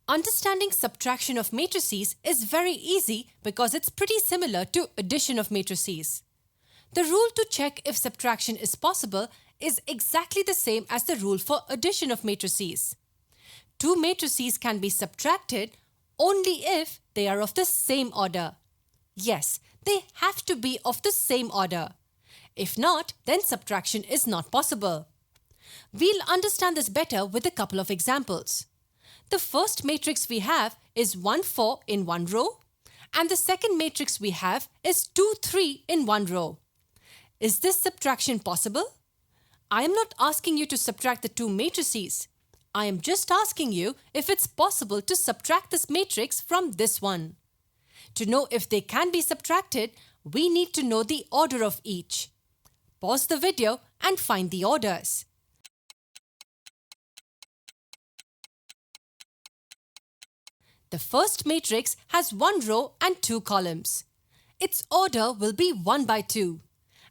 Understanding subtraction of matrices is very easy because it's pretty similar to addition of matrices. The rule to check if subtraction is possible is exactly the same as the rule for addition of matrices. Two matrices can be subtracted only if they are of the same order. Yes, they have to be of the same order. If not, then subtraction is not possible. We'll understand this better with a couple of examples. The first matrix we have is 1, 4 in one row, and the second matrix we have is 2, 3 in one row. Is this subtraction possible? I am not asking you to subtract the two matrices. I am just asking you if it's possible to subtract this matrix from this one. To know if they can be subtracted, we need to know the order of each. Pause the video and find the orders. The first matrix has one row and two columns. Its order will be 1 by 2.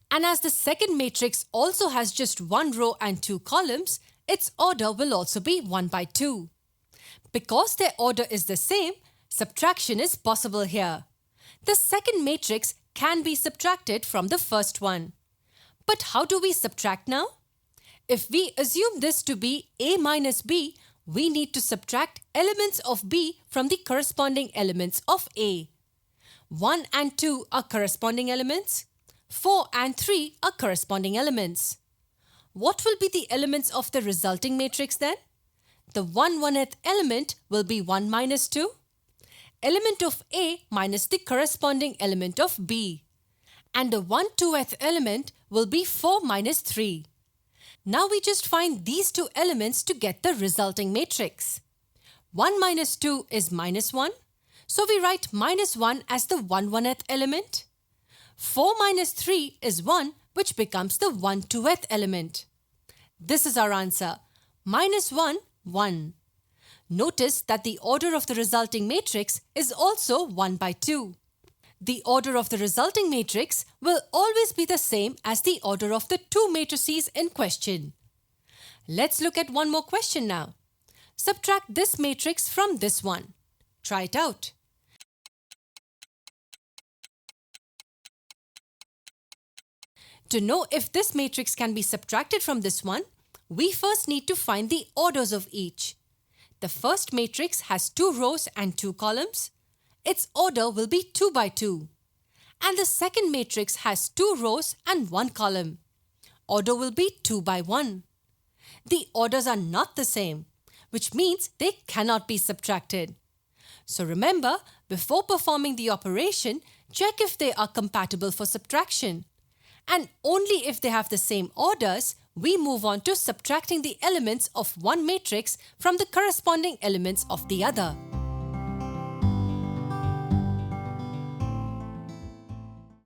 And as the second matrix also has just one row and two columns, its order will also be 1 by 2. Because their order is the same, subtraction is possible here. The second matrix can be subtracted from the first one. But how do we subtract now? If we assume this to be A minus B, we need to subtract elements of B from the corresponding elements of A. 1 and 2 are corresponding elements. 4 and 3 are corresponding elements. What will be the elements of the resulting matrix then? The 1/1th element will be 1 minus 2. Element of A minus the corresponding element of B. And the 1/2th element will be 4 minus 3. Now we just find these two elements to get the resulting matrix. 1 minus 2 is minus 1, so we write minus 1 as the 1/1th element. 4 minus 3 is 1, which becomes the 1/2th element. This is our answer. Minus 1, 1. Notice that the order of the resulting matrix is also 1 by 2. The order of the resulting matrix will always be the same as the order of the two matrices in question. Let's look at one more question now. Subtract this matrix from this one. Try it out. To know if this matrix can be subtracted from this one, we first need to find the orders of each. The first matrix has 2 rows and 2 columns. Its order will be 2 by 2. And the second matrix has 2 rows and 1 column. Order will be 2 by 1. The orders are not the same, which means they cannot be subtracted. So remember, before performing the operation, check if they are compatible for subtraction. And only if they have the same orders, we move on to subtracting the elements of one matrix from the corresponding elements of the other.